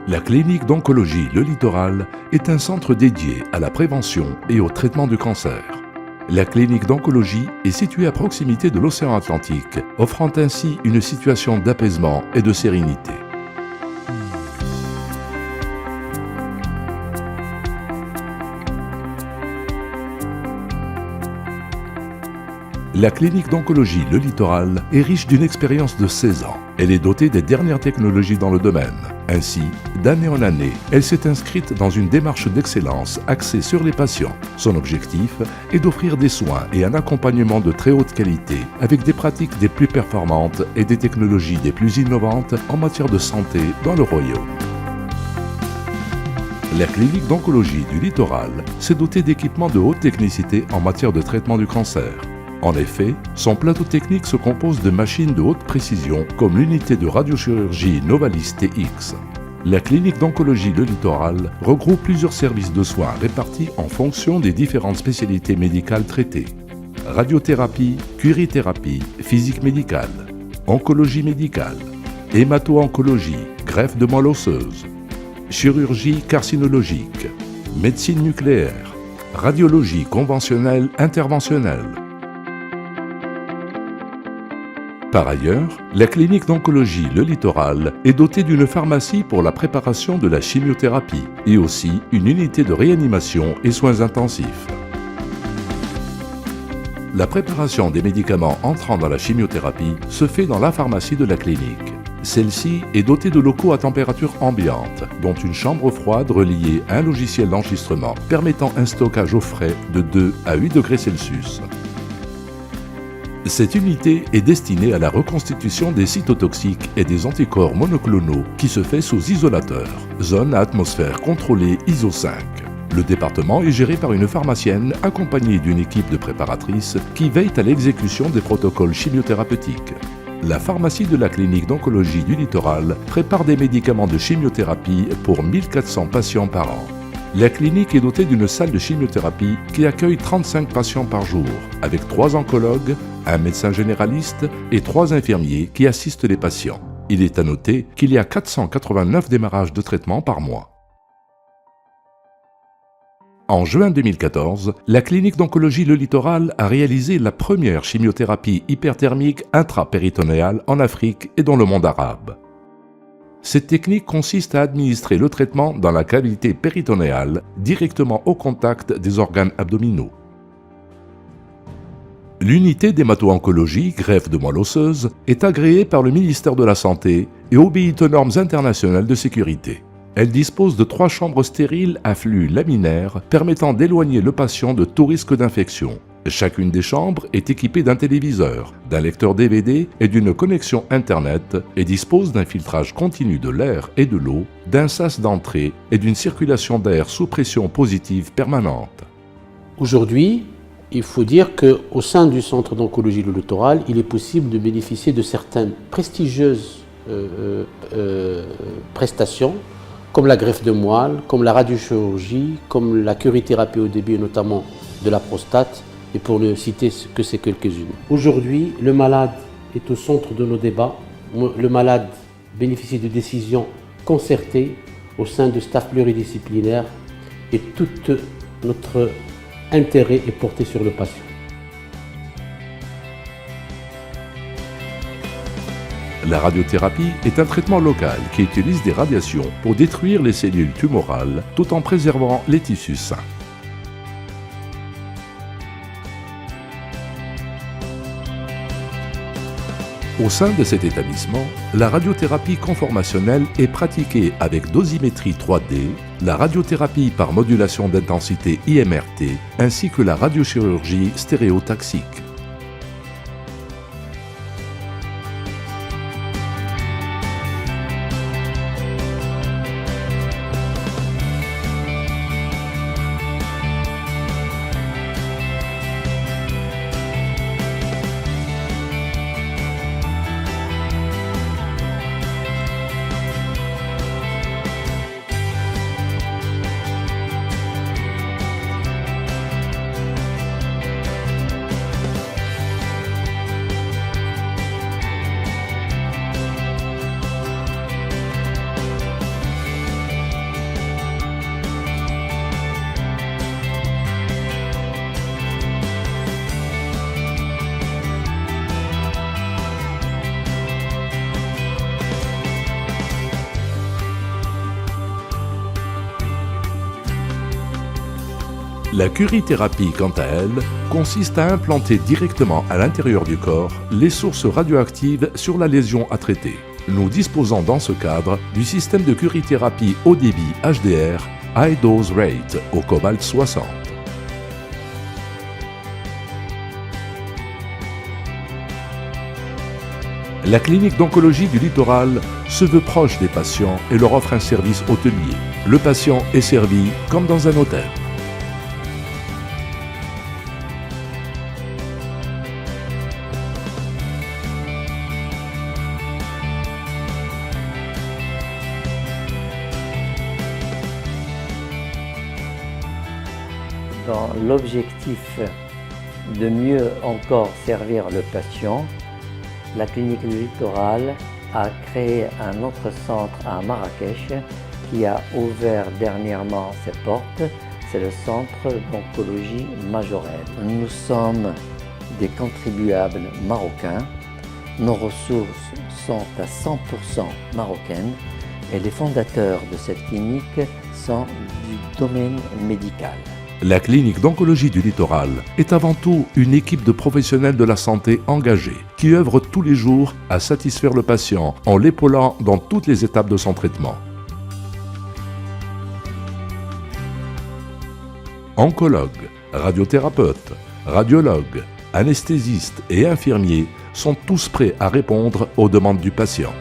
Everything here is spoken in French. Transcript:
La clinique d'oncologie Le Littoral est un centre dédié à la prévention et au traitement du cancer. La clinique d'oncologie est située à proximité de l'océan Atlantique, offrant ainsi une situation d'apaisement et de sérénité. La clinique d'oncologie Le Littoral est riche d'une expérience de 16 ans. Elle est dotée des dernières technologies dans le domaine. Ainsi, d'année en année, elle s'est inscrite dans une démarche d'excellence axée sur les patients. Son objectif est d'offrir des soins et un accompagnement de très haute qualité avec des pratiques des plus performantes et des technologies des plus innovantes en matière de santé dans le royaume. La clinique d'oncologie du Littoral s'est dotée d'équipements de haute technicité en matière de traitement du cancer. En effet, son plateau technique se compose de machines de haute précision comme l'unité de radiochirurgie Novalis TX. La clinique d'oncologie Le Littoral regroupe plusieurs services de soins répartis en fonction des différentes spécialités médicales traitées. Radiothérapie, curithérapie, physique médicale, oncologie médicale, hémato-oncologie, greffe de moelle osseuse, chirurgie carcinologique, médecine nucléaire, radiologie conventionnelle interventionnelle. Par ailleurs, la clinique d'oncologie Le Littoral est dotée d'une pharmacie pour la préparation de la chimiothérapie et aussi une unité de réanimation et soins intensifs. La préparation des médicaments entrant dans la chimiothérapie se fait dans la pharmacie de la clinique. Celle-ci est dotée de locaux à température ambiante, dont une chambre froide reliée à un logiciel d'enregistrement permettant un stockage au frais de 2 à 8 degrés Celsius. Cette unité est destinée à la reconstitution des cytotoxiques et des anticorps monoclonaux qui se fait sous isolateur, zone à atmosphère contrôlée ISO 5. Le département est géré par une pharmacienne accompagnée d'une équipe de préparatrices qui veillent à l'exécution des protocoles chimiothérapeutiques. La pharmacie de la clinique d'oncologie du Littoral prépare des médicaments de chimiothérapie pour 1400 patients par an. La clinique est dotée d'une salle de chimiothérapie qui accueille 35 patients par jour, avec 3 oncologues, un médecin généraliste et 3 infirmiers qui assistent les patients. Il est à noter qu'il y a 489 démarrages de traitement par mois. En juin 2014, la clinique d'oncologie Le Littoral a réalisé la première chimiothérapie hyperthermique intrapéritonéale en Afrique et dans le monde arabe. Cette technique consiste à administrer le traitement dans la cavité péritonéale, directement au contact des organes abdominaux. L'unité d'hémato-oncologie, greffe de moelle osseuse, est agréée par le ministère de la Santé et obéit aux normes internationales de sécurité. Elle dispose de 3 chambres stériles à flux laminaire permettant d'éloigner le patient de tout risque d'infection. Chacune des chambres est équipée d'un téléviseur, d'un lecteur DVD et d'une connexion Internet et dispose d'un filtrage continu de l'air et de l'eau, d'un sas d'entrée et d'une circulation d'air sous pression positive permanente. Aujourd'hui, il faut dire qu'au sein du centre d'oncologie Le Littoral, il est possible de bénéficier de certaines prestigieuses prestations, comme la greffe de moelle, comme la radiochirurgie, comme la curithérapie au début, notamment de la prostate, et pour ne citer que ces quelques-unes. Aujourd'hui, le malade est au centre de nos débats. Le malade bénéficie de décisions concertées au sein de staff pluridisciplinaires et tout notre intérêt est porté sur le patient. La radiothérapie est un traitement local qui utilise des radiations pour détruire les cellules tumorales tout en préservant les tissus sains. Au sein de cet établissement, la radiothérapie conformationnelle est pratiquée avec dosimétrie 3D, la radiothérapie par modulation d'intensité IMRT, ainsi que la radiochirurgie stéréotaxique. La curithérapie, quant à elle, consiste à implanter directement à l'intérieur du corps les sources radioactives sur la lésion à traiter. Nous disposons dans ce cadre du système de curithérapie haut débit HDR High Dose Rate au cobalt 60. La clinique d'oncologie du littoral se veut proche des patients et leur offre un service hôtelier. Le patient est servi comme dans un hôtel. Dans l'objectif de mieux encore servir le patient, la clinique du littoral a créé un autre centre à Marrakech qui a ouvert dernièrement ses portes. C'est le centre d'oncologie Majorelle. Nous sommes des contribuables marocains. Nos ressources sont à 100% marocaines et les fondateurs de cette clinique sont du domaine médical. La clinique d'oncologie du littoral est avant tout une équipe de professionnels de la santé engagés qui œuvrent tous les jours à satisfaire le patient en l'épaulant dans toutes les étapes de son traitement. Oncologues, radiothérapeutes, radiologues, anesthésistes et infirmiers sont tous prêts à répondre aux demandes du patient.